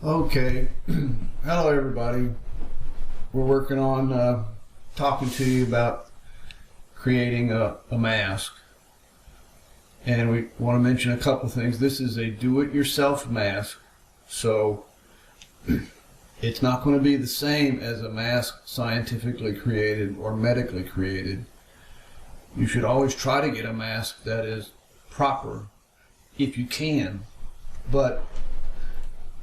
Okay, hello everybody. We're working on talking to you about creating a mask. And we want to mention a couple things. This is a do-it-yourself mask, so it's not going to be the same as a mask scientifically created or medically created. You should always try to get a mask that is proper if you can, but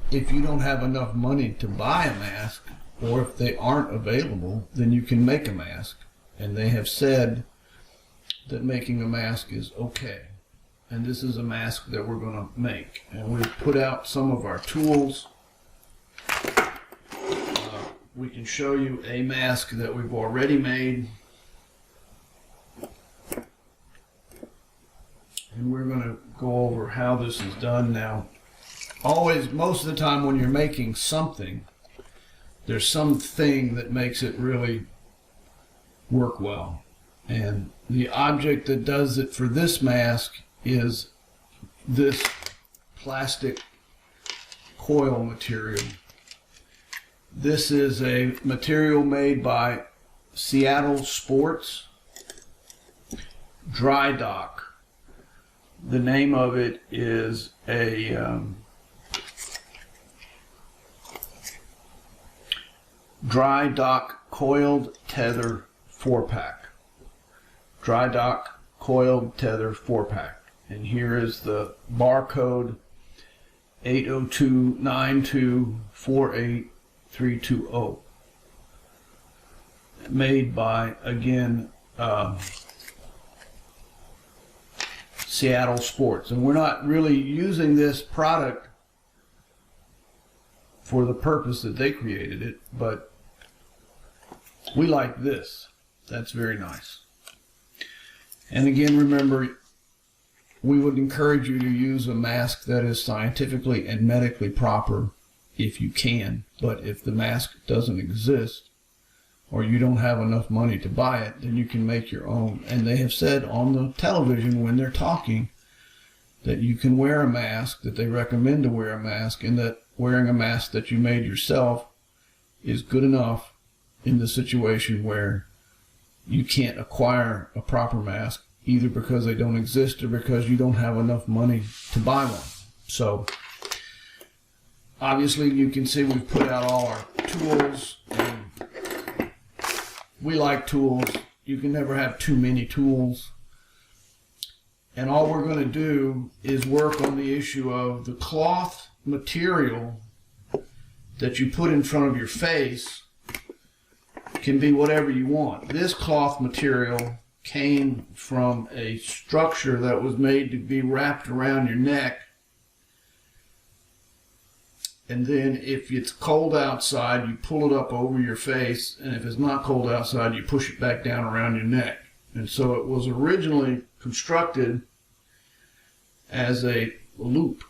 if you don't have enough money to buy a mask, or if they aren't available, then you can make a mask. And they have said that making a mask is okay. And this is a mask that we're going to make. And we've put out some of our tools. We can show you a mask that we've already made. And we're going to go over how this is done now. Always, most of the time when you're making something, there's something that makes it really work well. And the object that does it for this mask is this plastic coil material. This is a material made by Seattle Sports Dry Dock. The name of it is a Dry Dock Coiled Tether 4-pack. Dry Dock Coiled Tether 4-pack. And here is the barcode 80292483320. Made by, again, Seattle Sports. And we're not really using this product for the purpose that they created it, but we like this. That's very nice. And again, remember, we would encourage you to use a mask that is scientifically and medically proper if you can. But if the mask doesn't exist, or you don't have enough money to buy it, then you can make your own. And they have said on the television when they're talking that you can wear a mask, that they recommend to wear a mask, and that wearing a mask that you made yourself is good enough in the situation where you can't acquire a proper mask, either because they don't exist or because you don't have enough money to buy one. So obviously you can see we've put out all our tools, and we like tools. You can never have too many tools. And all we're going to do is work on the issue of the cloth material that you put in front of your face. Can be whatever you want. This cloth material came from a structure that was made to be wrapped around your neck. And then if it's cold outside, you pull it up over your face, and if it's not cold outside, you push it back down around your neck. And so it was originally constructed as a loop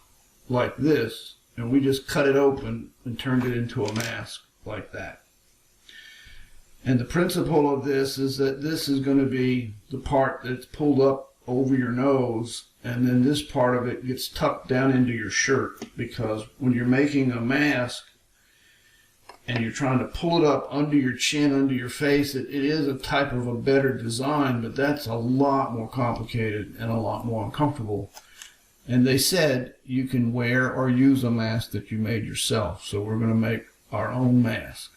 like this, and we just cut it open and turned it into a mask like that. And the principle of this is that this is going to be the part that's pulled up over your nose, and then this part of it gets tucked down into your shirt, because when you're making a mask and you're trying to pull it up under your chin, under your face, it is a type of a better design, but that's a lot more complicated and a lot more uncomfortable. And they said you can wear or use a mask that you made yourself. So we're going to make our own mask.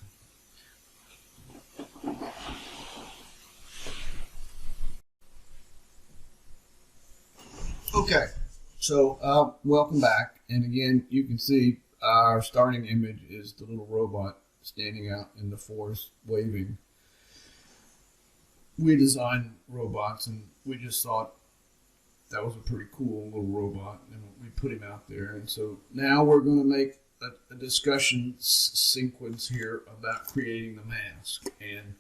Okay, so welcome back. And again, you can see our starting image is the little robot standing out in the forest waving. We designed robots, and we just thought that was a pretty cool little robot, and we put him out there. And so now we're going to make a discussion sequence here about creating the mask. And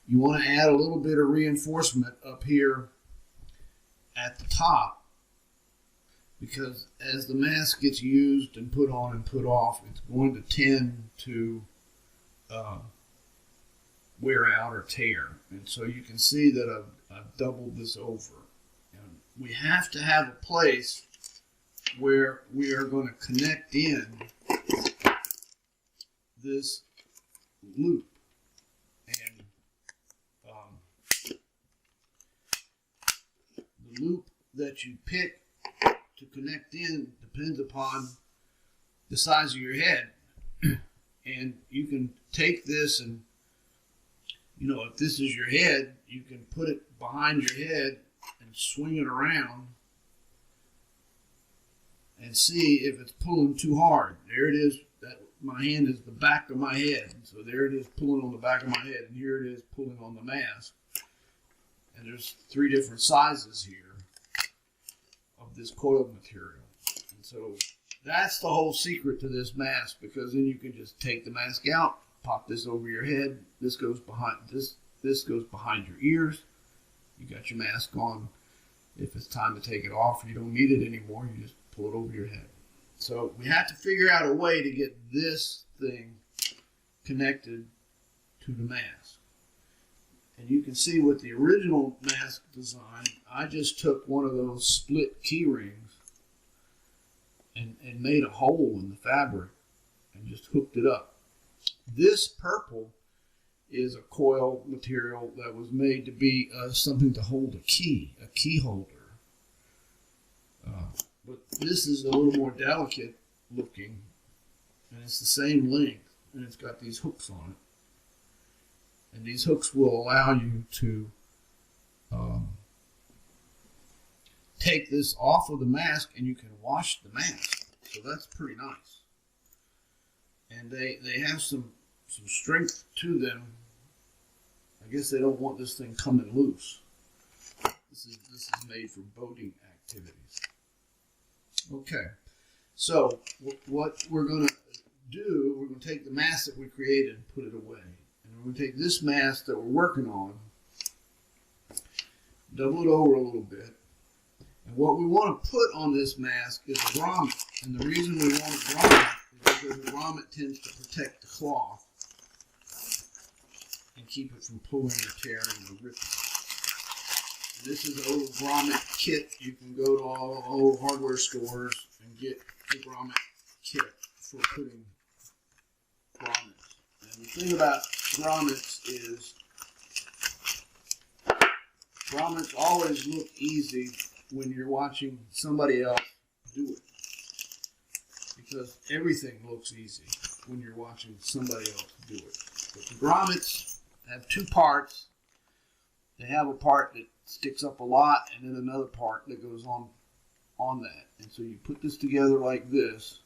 you want to add a little bit of reinforcement up here at the top, because as the mask gets used and put on and put off, it's going to tend to wear out or tear. And so you can see that I've doubled this over. And we have to have a place where we are going to connect in this loop. And the loop that you pick to connect in depends upon the size of your head. And you can take this and, if this is your head, you can put it behind your head and swing it around and see if it's pulling too hard. There it is. My hand is the back of my head. So there it is pulling on the back of my head, and here it is pulling on the mask. And there's 3 different sizes here of this coil material. And so that's the whole secret to this mask, because then you can just take the mask out, pop this over your head. This goes behind this goes behind your ears. You got your mask on. If it's time to take it off, you don't need it anymore. You just pull it over your head. So we have to figure out a way to get this thing connected to the mask. And you can see with the original mask design, I just took one of those split key rings and made a hole in the fabric and just hooked it up. This purple is a coil material that was made to be something to hold a key holder. But this is a little more delicate looking, and it's the same length, and it's got these hooks on it. And these hooks will allow you to take this off of the mask, and you can wash the mask. So that's pretty nice. And they have some strength to them. I guess they don't want this thing coming loose. This is made for boating activities. Okay, so what we're going to do, we're going to take the mask that we created and put it away. And we're going to take this mask that we're working on, double it over a little bit. And what we want to put on this mask is a grommet. And the reason we want a grommet is because the grommet tends to protect the cloth and keep it from pulling or tearing or ripping. This is a little grommet kit. You can go to all hardware stores and get the grommet kit for putting grommets. And the thing about grommets is grommets always look easy when you're watching somebody else do it. Because everything looks easy when you're watching somebody else do it. But the grommets have 2 parts. They have a part that sticks up a lot, and then another part that goes on that. And so you put this together like this,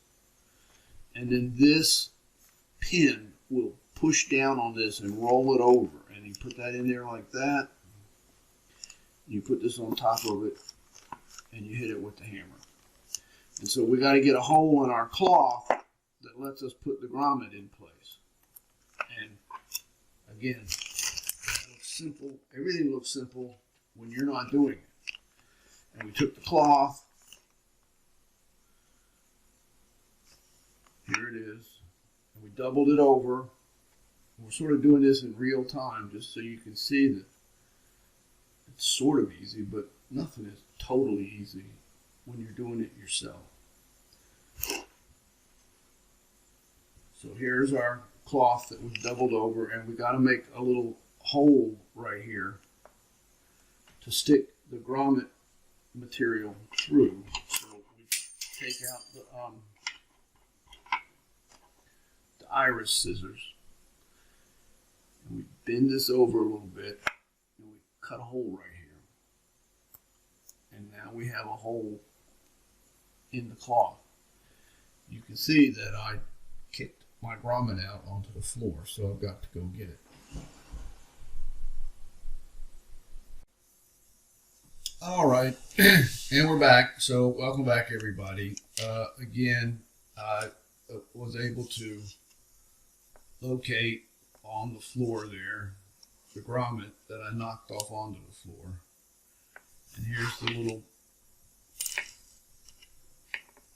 and then this pin will push down on this and roll it over. And you put that in there like that. You put this on top of it, and you hit it with the hammer. And so we got to get a hole in our cloth that lets us put the grommet in place. And again, it looks simple. Everything looks simple when you're not doing it. And we took the cloth. Here it is. And we doubled it over. We're sort of doing this in real time just so you can see that it's sort of easy, but nothing is totally easy when you're doing it yourself. So here's our cloth that was doubled over, and we got to make a little hole right here to stick the grommet material through. So we take out the iris scissors, and we bend this over a little bit, and we cut a hole right here. And now we have a hole in the cloth. You can see that I kicked my grommet out onto the floor, so I've got to go get it. All right, and we're back. So welcome back, everybody. Again, I was able to locate on the floor there the grommet that I knocked off onto the floor. And here's the little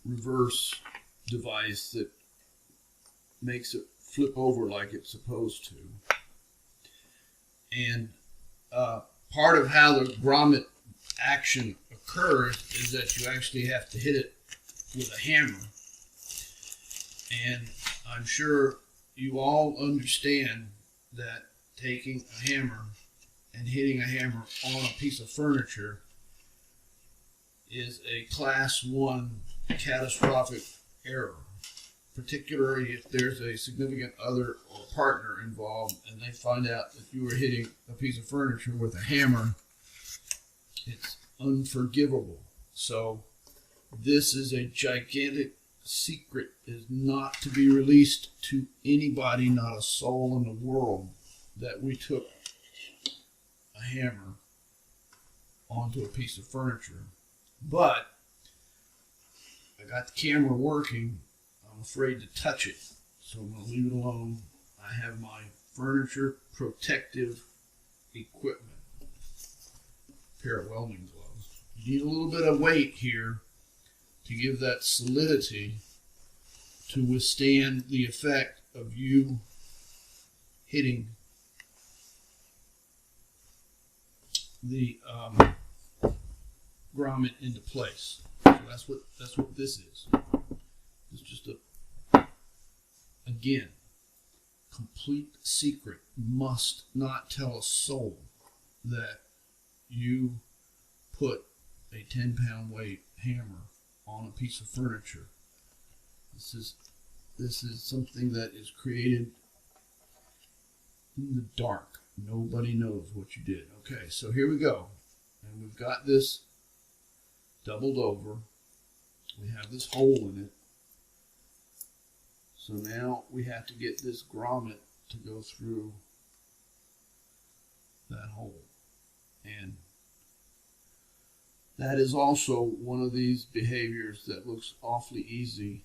reverse device that makes it flip over like it's supposed to. And part of how the grommet action occurs is that you actually have to hit it with a hammer. And I'm sure you all understand that taking a hammer and hitting a hammer on a piece of furniture is a class 1 catastrophic error, particularly if there's a significant other or partner involved and they find out that you were hitting a piece of furniture with a hammer. It's unforgivable. So this is a gigantic secret, is not to be released to anybody, not a soul in the world, that we took a hammer onto a piece of furniture. But I got the camera working. I'm afraid to touch it, so I'm going to leave it alone. I have my furniture protective equipment. A pair of welding gloves. You need a little bit of weight here to give that solidity to withstand the effect of you hitting the grommet into place. So that's what this is. It's just again, complete secret. Must not tell a soul that you put a 10-pound weight hammer on a piece of furniture. This is something that is created in the dark. Nobody knows what you did. Okay, so here we go. And we've got this doubled over. We have this hole in it. So now we have to get this grommet to go through that hole. And that is also one of these behaviors that looks awfully easy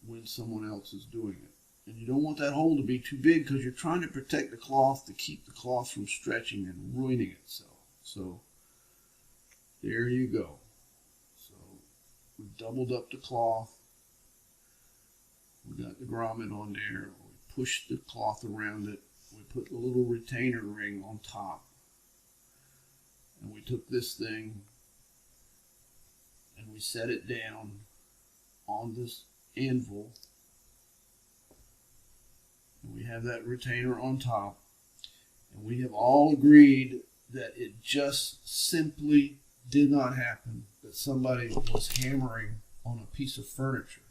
when someone else is doing it. And you don't want that hole to be too big because you're trying to protect the cloth to keep the cloth from stretching and ruining itself. So there you go. So we've doubled up the cloth. We got the grommet on there. We pushed the cloth around it. We put the little retainer ring on top. And we took this thing and we set it down on this anvil. And we have that retainer on top. And we have all agreed that it just simply did not happen, that somebody was hammering on a piece of furniture.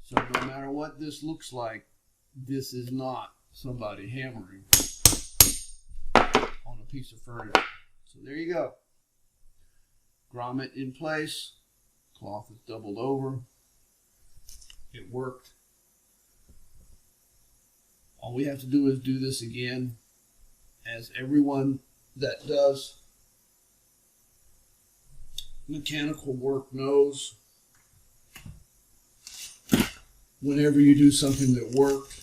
So no matter what this looks like, this is not somebody hammering on a piece of furniture. So there you go. Grommet in place. Cloth is doubled over. It worked. All we have to do is do this again. As everyone that does mechanical work knows, whenever you do something that worked,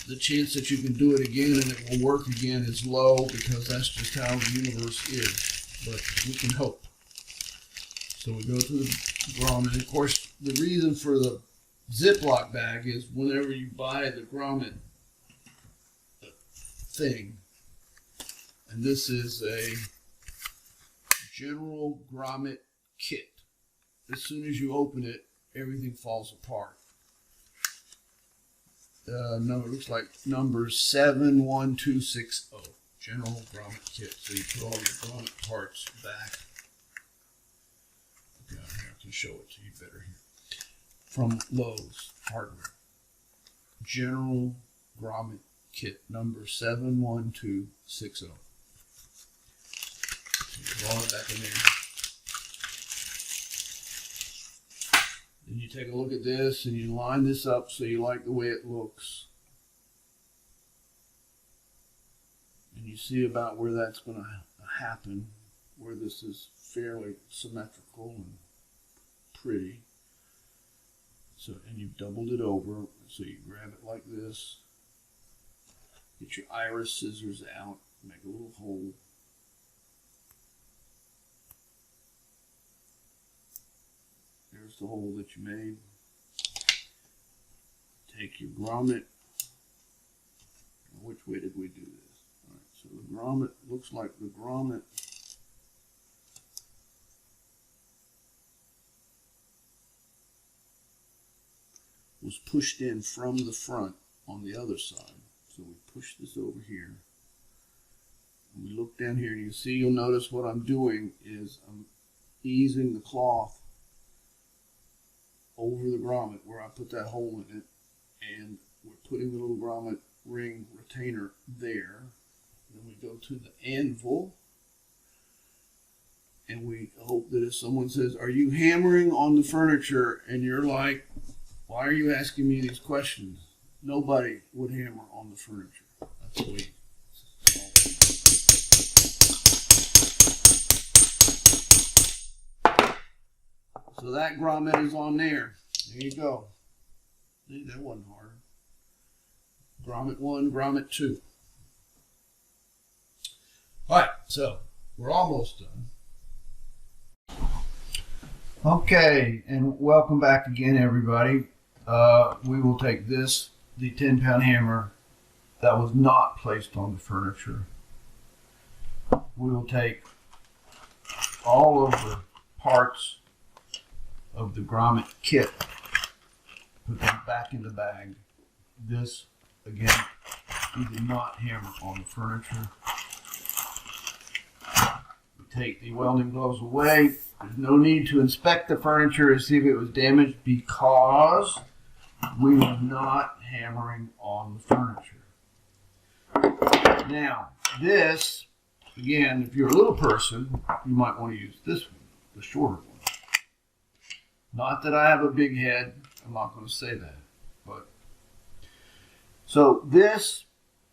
the chance that you can do it again and it will work again is low, because that's just how the universe is. But we can hope. So we go to the grommet. Of course, the reason for the Ziploc bag is whenever you buy the grommet thing, and this is a general grommet kit. As soon as you open it, everything falls apart. No, it looks like number 71260. General grommet kit. So you put all your grommet parts back. Okay, I can show it to you better here. From Lowe's Hardware. General grommet kit number 71260. Draw it back in there. Then you take a look at this and you line this up so you like the way it looks. And you see about where that's going to happen, where this is fairly symmetrical and pretty. So, and you've doubled it over, so you grab it like this. Get your iris scissors out, make a little hole. There's the hole that you made. Take your grommet. Which way did we do this? All right, so the grommet looks like the grommet was pushed in from the front on the other side. So we push this over here. And we look down here, and you see, you'll notice what I'm doing is I'm easing the cloth over the grommet where I put that hole in it, and we're putting the little grommet ring retainer there. Then we go to the anvil, and we hope that if someone says, "Are you hammering on the furniture?" and you're like, "Why are you asking me these questions?" Nobody would hammer on the furniture. That's the way. So that grommet is on there. There you go. See, that wasn't hard. Grommet 1, grommet 2. All right, so we're almost done. Okay, and welcome back again, everybody. We will take this, the 10-pound hammer that was not placed on the furniture. We will take all of the parts of the grommet kit, put them back in the bag. This, again, we did not hammer on the furniture. We take the welding gloves away. There's no need to inspect the furniture to see if it was damaged because we were not hammering on the furniture. Now, this, again, if you're a little person, you might want to use this one, the shorter one. Not that I have a big head. I'm not going to say that. But so this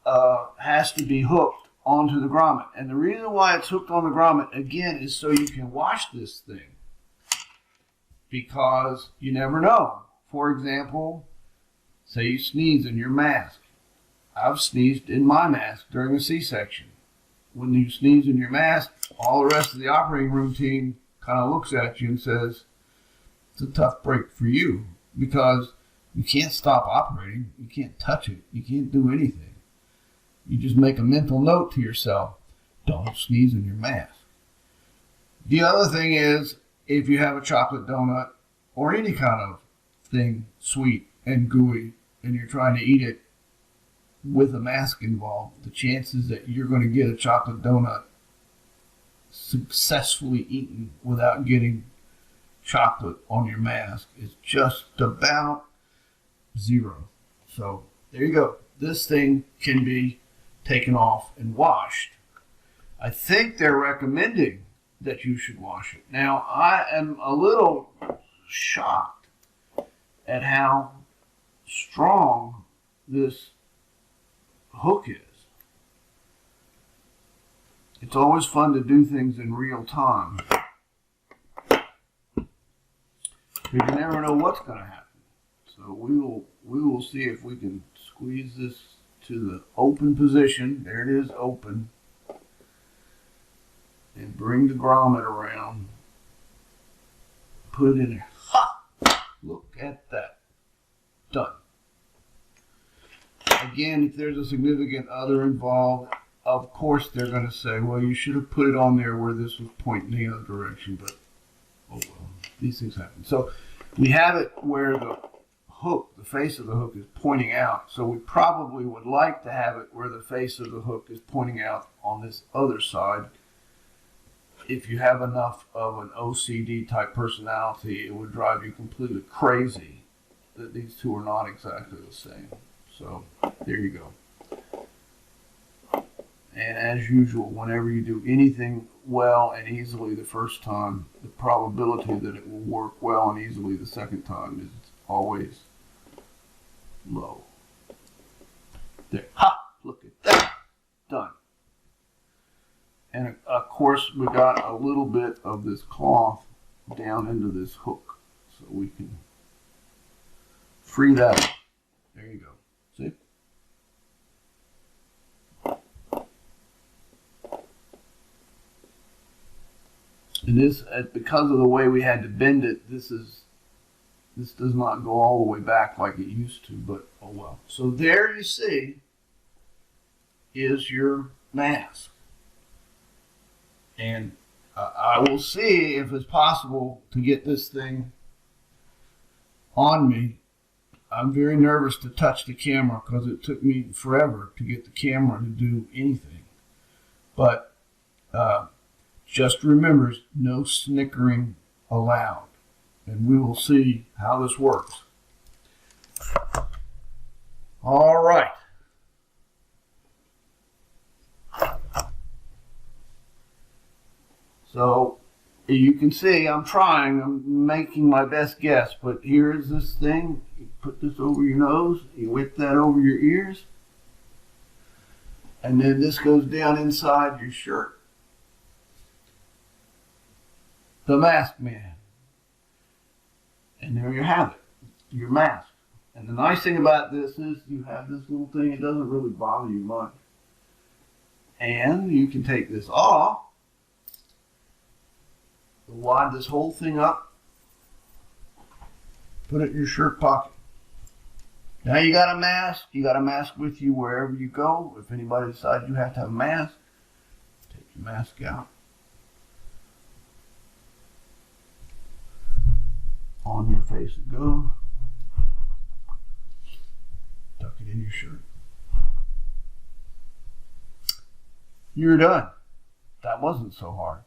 has to be hooked onto the grommet. And the reason why it's hooked on the grommet, again, is so you can wash this thing. Because you never know. For example, say you sneeze in your mask. I've sneezed in my mask during a C-section. When you sneeze in your mask, all the rest of the operating room team kind of looks at you and says, it's a tough break for you because you can't stop operating. You can't touch it. You can't do anything. You just make a mental note to yourself, don't sneeze in your mask. The other thing is, if you have a chocolate donut or any kind of thing sweet and gooey and you're trying to eat it with a mask involved, the chances that you're going to get a chocolate donut successfully eaten without getting chocolate on your mask is just about zero. So there you go. This thing can be taken off and washed. I think they're recommending that you should wash it. Now, I am a little shocked at how strong this hook is. It's always fun to do things in real time. You never know what's going to happen. So we will see if we can squeeze this to the open position. There it is, open. And bring the grommet around. Put it in there. Ha! Look at that. Done. Again, if there's a significant other involved, of course they're going to say, well, you should have put it on there where this was pointing the other direction, but oh well, these things happen. So we have it where the hook, the face of the hook is pointing out, so we probably would like to have it where the face of the hook is pointing out on this other side. If you have enough of an OCD type personality, it would drive you completely crazy that these two are not exactly the same. So there you go. And as usual, whenever you do anything well and easily the first time, the probability that it will work well and easily the second time is always low. There. Ha! Look at that. Done. And of course, we got a little bit of this cloth down into this hook. So we can free that up. There you go. See? And this, because of the way we had to bend it, this does not go all the way back like it used to, but oh well. So there you see is your mask. And I will see if it's possible to get this thing on me I'm very nervous to touch the camera because it took me forever to get the camera to do anything. But just remember, no snickering allowed. And we will see how this works. All right. So you can see I'm trying, I'm making my best guess, but here's this thing. You put this over your nose, you whip that over your ears, and then this goes down inside your shirt. The mask man. And there you have it, your mask. And the nice thing about this is you have this little thing, it doesn't really bother you much. And you can take this off, wad this whole thing up, put it in your shirt pocket. Now you got a mask. You got a mask with you wherever you go. If anybody decides you have to have a mask, take your mask out. On your face it goes. Tuck it in your shirt. You're done. That wasn't so hard.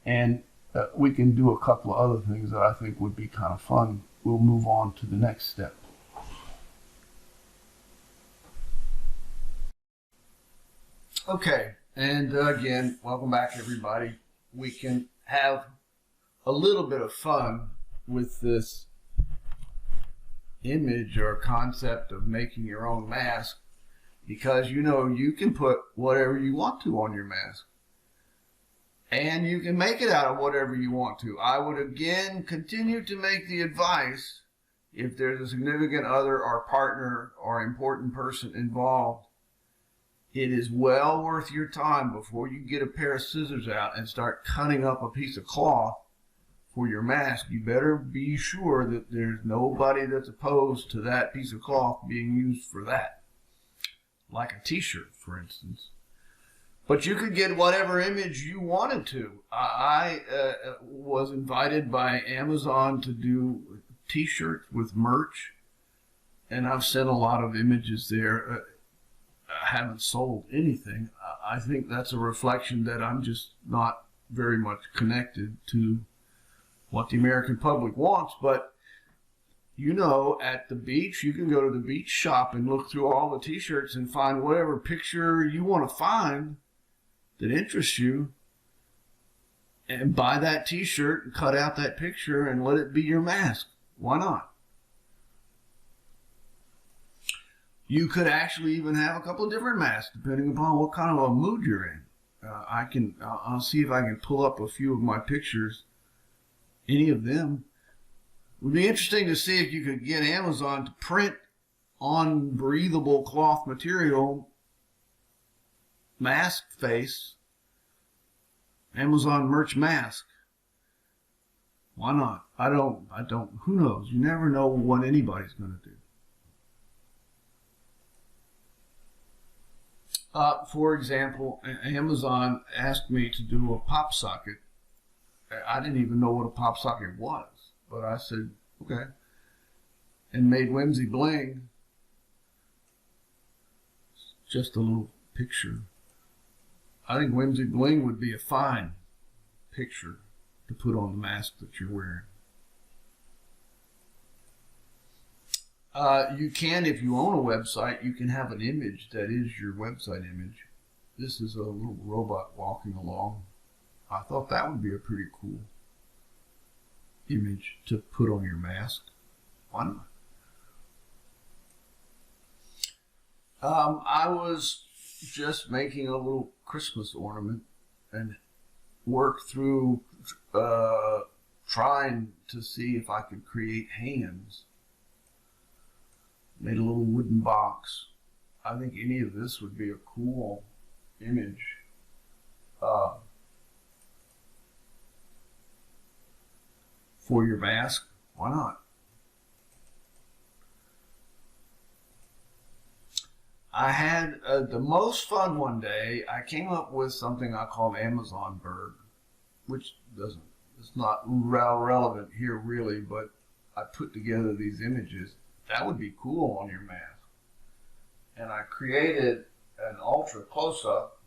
And we can do a couple of other things that I think would be kind of fun. We'll move on to the next step. Okay, and again, welcome back everybody. We can have a little bit of fun with this image or concept of making your own mask, because you know you can put whatever you want to on your mask. And you can make it out of whatever you want to. I would again continue to make the advice, if there's a significant other or partner or important person involved, it is well worth your time before you get a pair of scissors out and start cutting up a piece of cloth for your mask. You better be sure that there's nobody that's opposed to that piece of cloth being used for that. Like a t-shirt, for instance. But you could get whatever image you wanted to. I was invited by Amazon to do t-shirts with merch, and I've sent a lot of images there. I haven't sold anything. I think that's a reflection that I'm just not very much connected to what the American public wants. But you know, at the beach, you can go to the beach shop and look through all the t-shirts and find whatever picture you want to find that interests you, and buy that t-shirt and cut out that picture and let it be your mask. Why not? You could actually even have a couple of different masks depending upon what kind of a mood you're in. I'll see if I can pull up a few of my pictures, any of them. It would be interesting to see if you could get Amazon to print on breathable cloth material mask face, Amazon merch mask. Why not? I don't, who knows? You never know what anybody's going to do. For example, Amazon asked me to do a pop socket. I didn't even know what a pop socket was, but I said, okay, and made Whimsy Bling just a little picture. I think Whimsy Bling would be a fine picture to put on the mask that you're wearing. You can, if you own a website, you can have an image that is your website image. This is a little robot walking along. I thought that would be a pretty cool image to put on your mask. Why not? I was just making a little Christmas ornament and worked through trying to see if I could create hands. Made a little wooden box. I think any of this would be a cool image. For your mask. Why not? I had the most fun one day. I came up with something I called Amazon bird, which it's not relevant here really, but I put together these images. That would be cool on your mask. And I created an ultra close-up.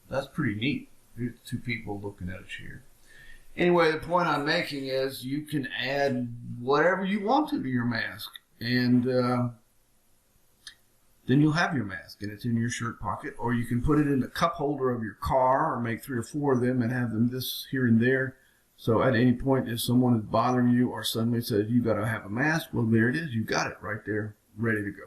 That's pretty neat. Here's two people looking at us here. Anyway, the point I'm making is you can add whatever you want to your mask. And then you'll have your mask, and it's in your shirt pocket. Or you can put it in the cup holder of your car, or make 3 or 4 of them and have them this here and there. So at any point, if someone is bothering you or suddenly says you got to have a mask, well, there it is. You got it right there, ready to go.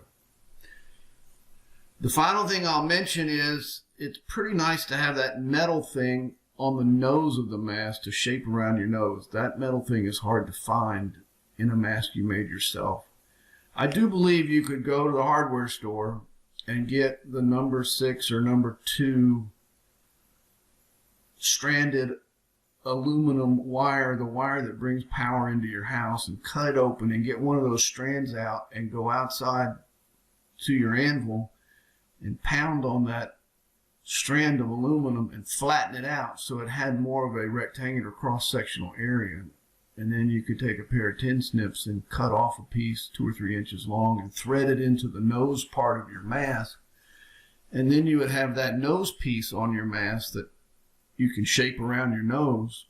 The final thing I'll mention is it's pretty nice to have that metal thing on the nose of the mask to shape around your nose. That metal thing is hard to find in a mask you made yourself. I do believe you could go to the hardware store and get the number 6 or number 2 stranded aluminum wire, the wire that brings power into your house, and cut it open and get one of those strands out and go outside to your anvil and pound on that strand of aluminum and flatten it out so it had more of a rectangular cross-sectional area. And then you could take a pair of tin snips and cut off a piece 2 or 3 inches long and thread it into the nose part of your mask. And then you would have that nose piece on your mask that you can shape around your nose.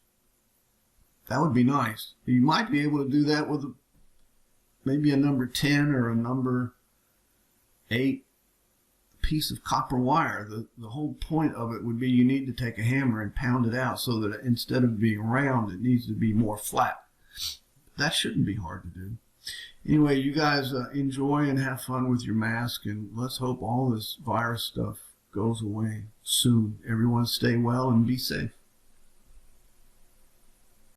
That would be nice. You might be able to do that with maybe a number 10 or a number 8 piece of copper wire. The whole point of it would be you need to take a hammer and pound it out so that instead of being round, it needs to be more flat. That shouldn't be hard to do. Anyway, you guys enjoy and have fun with your mask, and let's hope all this virus stuff goes away soon. Everyone stay well and be safe.